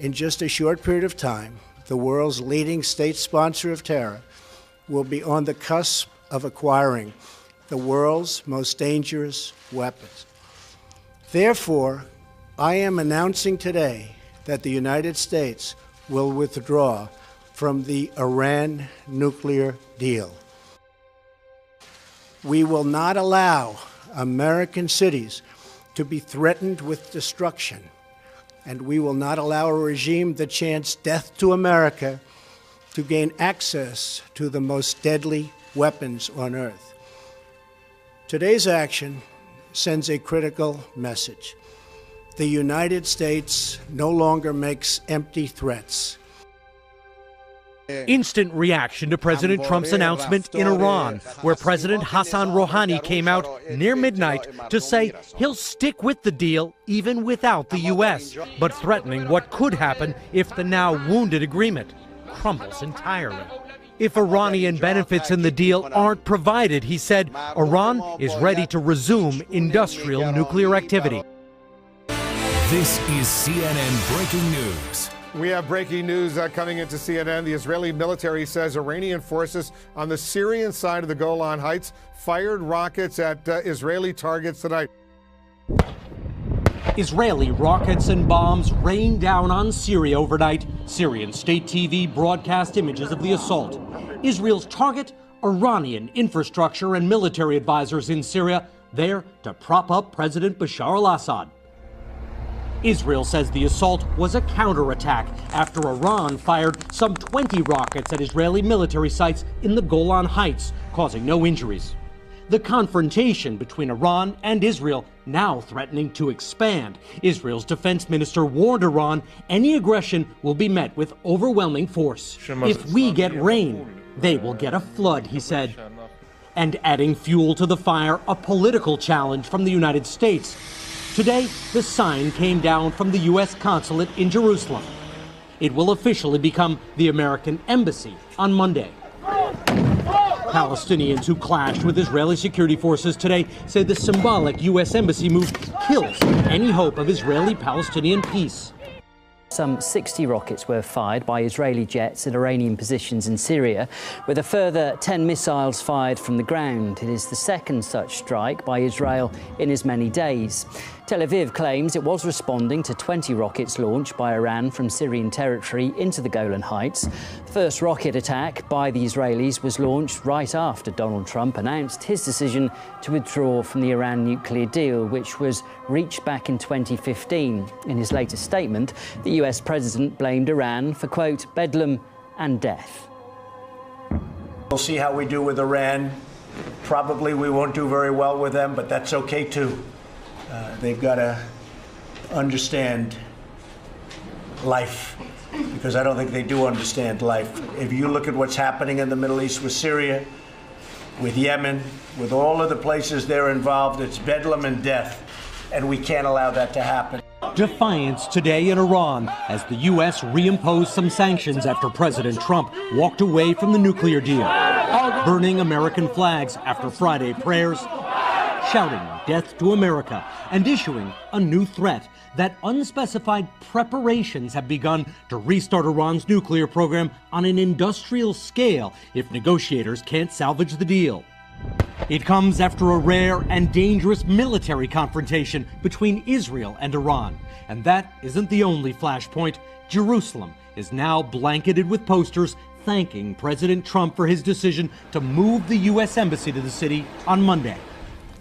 in just a short period of time, the world's leading state sponsor of terror will be on the cusp of acquiring the world's most dangerous weapons. Therefore, I am announcing today that the United States will withdraw from the Iran nuclear deal. We will not allow American cities to be threatened with destruction, and we will not allow a regime that chants death to America to gain access to the most deadly weapons on earth. Today's action sends a critical message. The United States no longer makes empty threats. Instant reaction to President Trump's announcement in Iran, where President Hassan Rouhani came out near midnight to say he'll stick with the deal even without the U.S., but threatening what could happen if the now wounded agreement crumbles entirely. If Iranian benefits in the deal aren't provided, he said, Iran is ready to resume industrial nuclear activity. This is CNN Breaking News. We have breaking news coming into CNN. The Israeli military says Iranian forces on the Syrian side of the Golan Heights fired rockets at Israeli targets tonight. Israeli rockets and bombs rained down on Syria overnight. Syrian state TV broadcast images of the assault. Israel's target, Iranian infrastructure and military advisors in Syria, there to prop up President Bashar al-Assad. Israel says the assault was a counterattack after Iran fired some 20 rockets at Israeli military sites in the Golan Heights, causing no injuries. The confrontation between Iran and Israel now threatening to expand. Israel's defense minister warned Iran any aggression will be met with overwhelming force. If we get rain, they will get a flood, he said. And adding fuel to the fire, a political challenge from the United States. Today, the sign came down from the U.S. consulate in Jerusalem. It will officially become the American embassy on Monday. Palestinians who clashed with Israeli security forces today say the symbolic U.S. embassy move kills any hope of Israeli-Palestinian peace. Some 60 rockets were fired by Israeli jets at Iranian positions in Syria, with a further 10 missiles fired from the ground. It is the second such strike by Israel in as many days. Tel Aviv claims it was responding to 20 rockets launched by Iran from Syrian territory into the Golan Heights. The first rocket attack by the Israelis was launched right after Donald Trump announced his decision to withdraw from the Iran nuclear deal, which was reached back in 2015. In his latest statement, the US president blamed Iran for, quote, bedlam and death. We'll see how we do with Iran. Probably we won't do very well with them, but that's okay too. They've got to understand life, because I don't think they do understand life. If you look at what's happening in the Middle East with Syria, with Yemen, with all of the places they're involved, it's bedlam and death, and we can't allow that to happen. Defiance today in Iran as the U.S. reimposed some sanctions after President Trump walked away from the nuclear deal, burning American flags after Friday prayers, shouting death to America, and issuing a new threat that unspecified preparations have begun to restart Iran's nuclear program on an industrial scale if negotiators can't salvage the deal. It comes after a rare and dangerous military confrontation between Israel and Iran. And that isn't the only flashpoint. Jerusalem is now blanketed with posters thanking President Trump for his decision to move the U.S. embassy to the city on Monday.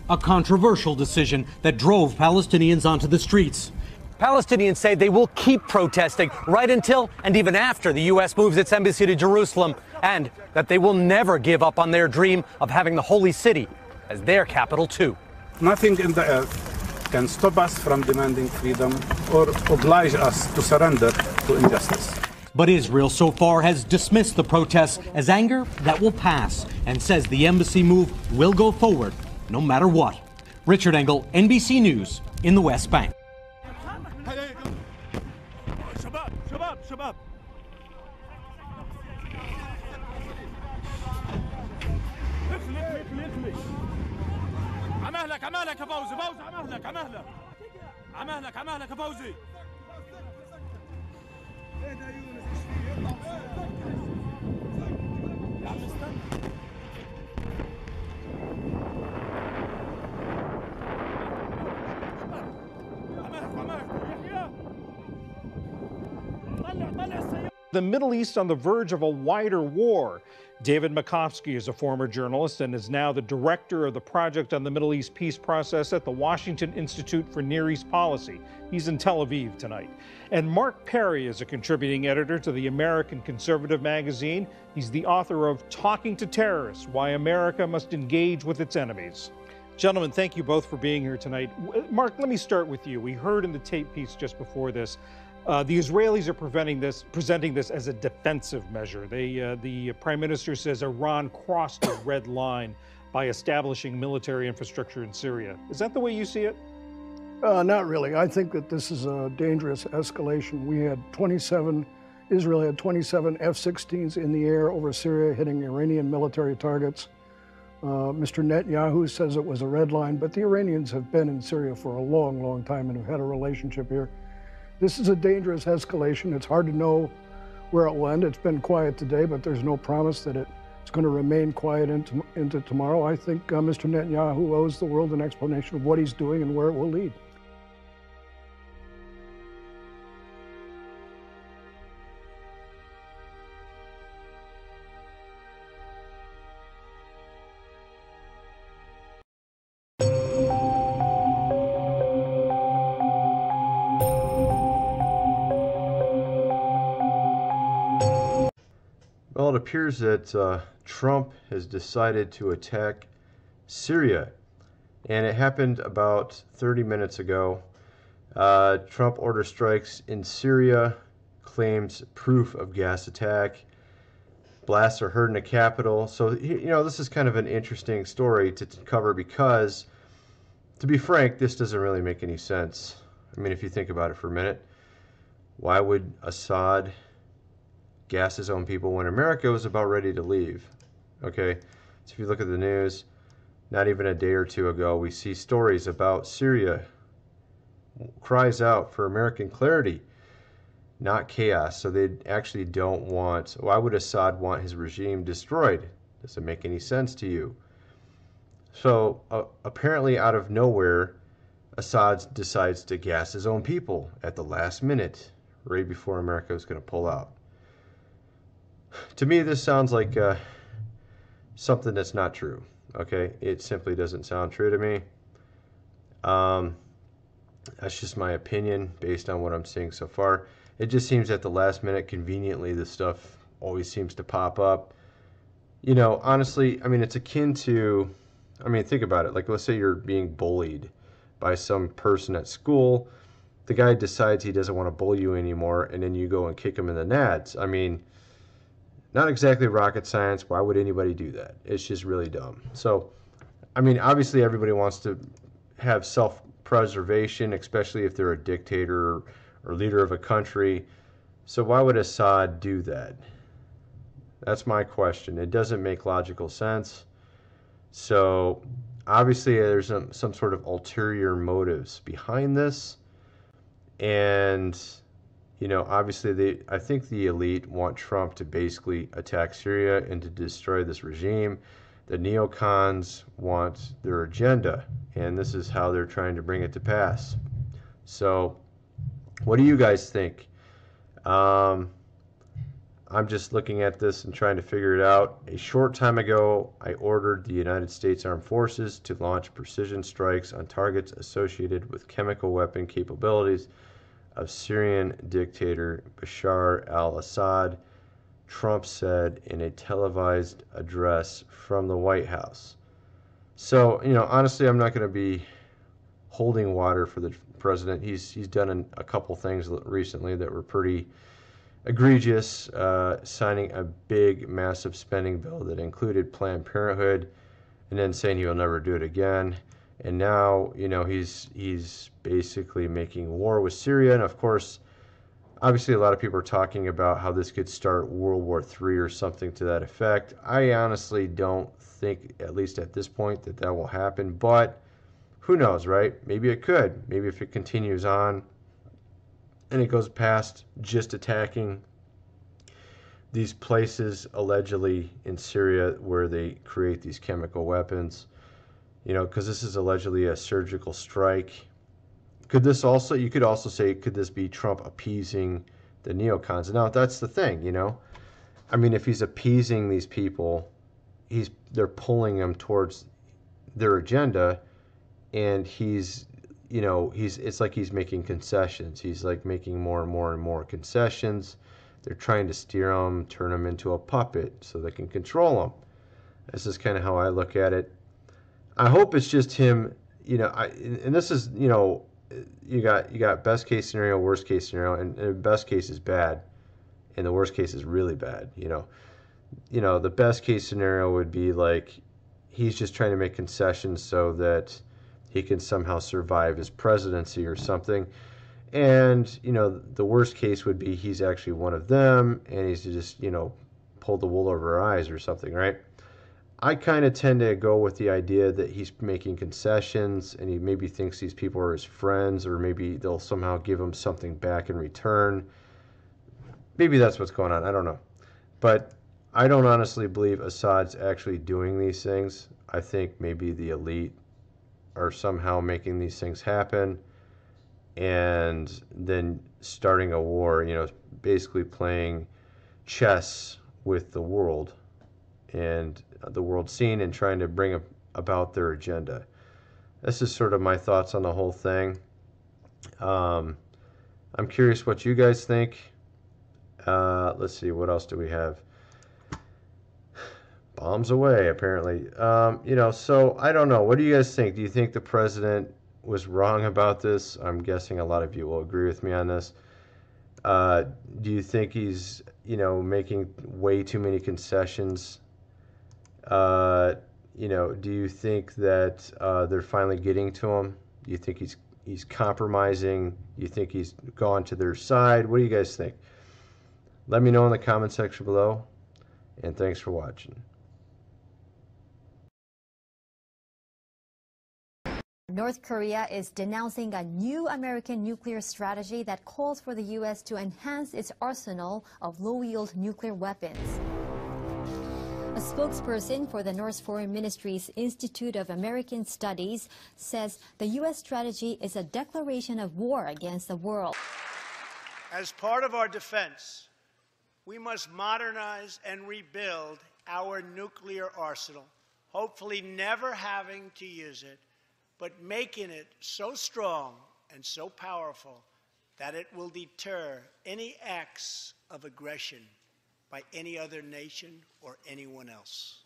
A controversial decision that drove Palestinians onto the streets. Palestinians say they will keep protesting right until and even after the U.S. moves its embassy to Jerusalem, and that they will never give up on their dream of having the holy city as their capital too. Nothing in the earth can stop us from demanding freedom or oblige us to surrender to injustice. But Israel so far has dismissed the protests as anger that will pass and says the embassy move will go forward no matter what. Richard Engel, NBC News in the West Bank. The Middle East on the verge of a wider war. David Makovsky is a former journalist and is now the director of the Project on the Middle East Peace Process at the Washington Institute for Near East Policy. He's in Tel Aviv tonight. And Mark Perry is a contributing editor to the American Conservative magazine. He's the author of Talking to Terrorists, Why America Must Engage with Its Enemies. Gentlemen, thank you both for being here tonight. Mark, let me start with you. We heard in the tape piece just before this, the Israelis are presenting this as a defensive measure. The Prime Minister says Iran crossed a red line by establishing military infrastructure in Syria. Is that the way you see it? Not really. I think that this is a dangerous escalation. Israel had 27 F-16s in the air over Syria, hitting Iranian military targets. Mr. Netanyahu says it was a red line, but the Iranians have been in Syria for a long, long time and have had a relationship here. This is a dangerous escalation. It's hard to know where it will end. It's been quiet today, but there's no promise that it's going to remain quiet into tomorrow. I think Mr. Netanyahu owes the world an explanation of what he's doing and where it will lead. Well, it appears that Trump has decided to attack Syria, and it happened about 30 minutes ago. Trump orders strikes in Syria, claims proof of gas attack. Blasts are heard in the capital. So, you know, this is kind of an interesting story to cover because, to be frank, this doesn't really make any sense. I mean, if you think about it for a minute, why would Assad gas his own people when America was about ready to leave? Okay, so if you look at the news, not even a day or two ago, we see stories about Syria cries out for American clarity, not chaos. So they actually don't want, why would Assad want his regime destroyed? Doesn't make any sense to you. So apparently out of nowhere, Assad decides to gas his own people at the last minute, right before America was going to pull out. To me, this sounds like something that's not true. Okay, it simply doesn't sound true to me. That's just my opinion based on what I'm seeing so far. It just seems at the last minute, conveniently, this stuff always seems to pop up. You know, honestly, I mean, it's akin to, I mean, think about it. Like, let's say you're being bullied by some person at school. The guy decides he doesn't want to bully you anymore, and then you go and kick him in the nads. I mean, not exactly rocket science. Why would anybody do that? It's just really dumb. So, I mean, obviously everybody wants to have self-preservation, especially if they're a dictator or leader of a country. So why would Assad do that? That's my question. It doesn't make logical sense. So, obviously there's some sort of ulterior motives behind this. And you know, obviously, I think the elite want Trump to basically attack Syria and to destroy this regime. The neocons want their agenda, and this is how they're trying to bring it to pass. So, what do you guys think? I'm just looking at this and trying to figure it out. A short time ago, I ordered the United States Armed Forces to launch precision strikes on targets associated with chemical weapon capabilities of Syrian dictator Bashar al-Assad, Trump said in a televised address from the White House. So, you know, honestly, I'm not going to be holding water for the president. He's done a couple things recently that were pretty egregious, signing a big, massive spending bill that included Planned Parenthood, and then saying he will never do it again. And now, you know, he's basically making war with Syria. And of course, obviously a lot of people are talking about how this could start World War III or something to that effect. I honestly don't think, at least at this point, that will happen. But who knows, right? Maybe it could. Maybe if it continues on, And it goes past just attacking these places allegedly in Syria where they create these chemical weapons, you know, because this is allegedly a surgical strike. Could this also, you could also say, could this be Trump appeasing the neocons? Now, that's the thing, you know. I mean, if he's appeasing these people, they're pulling them towards their agenda, and he's, you know, it's like he's making concessions. He's like making more and more and more concessions. They're trying to steer him, turn him into a puppet so they can control him. This is kind of how I look at it. I hope it's just him, you know, and this is, you know, you got best case scenario, worst case scenario, and the best case is bad, and the worst case is really bad. You know, the best case scenario would be like he's just trying to make concessions so that he can somehow survive his presidency or something. And, you know, the worst case would be he's actually one of them, and he's just, you know, pulled the wool over our eyes or something, right? I kind of tend to go with the idea that he's making concessions, and he maybe thinks these people are his friends, or maybe they'll somehow give him something back in return. Maybe that's what's going on. I don't know. But I don't honestly believe Assad's actually doing these things. I think maybe the elite are somehow making these things happen and then starting a war, you know, basically playing chess with the world and the world scene and trying to bring about their agenda. This is sort of my thoughts on the whole thing. I'm curious what you guys think. Let's see, what else do we have? Bombs away, apparently. You know, so I don't know. What do you guys think? Do you think the president was wrong about this? I'm guessing a lot of you will agree with me on this. Do you think he's, you know, making way too many concessions? You know, do you think that they're finally getting to him? Do you think he's compromising? Do you think he's gone to their side? What do you guys think? Let me know in the comment section below, and thanks for watching. North Korea is denouncing a new American nuclear strategy that calls for the U.S. to enhance its arsenal of low-yield nuclear weapons. A spokesperson for the North Foreign Ministry's Institute of American Studies says the U.S. strategy is a declaration of war against the world. As part of our defense, we must modernize and rebuild our nuclear arsenal, hopefully never having to use it, but making it so strong and so powerful that it will deter any acts of aggression by any other nation or anyone else.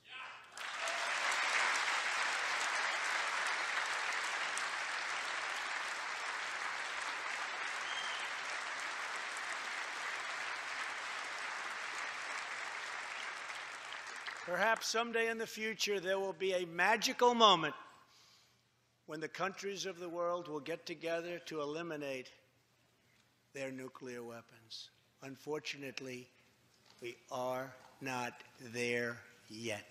Perhaps someday in the future there will be a magical moment when the countries of the world will get together to eliminate their nuclear weapons. Unfortunately, we are not there yet.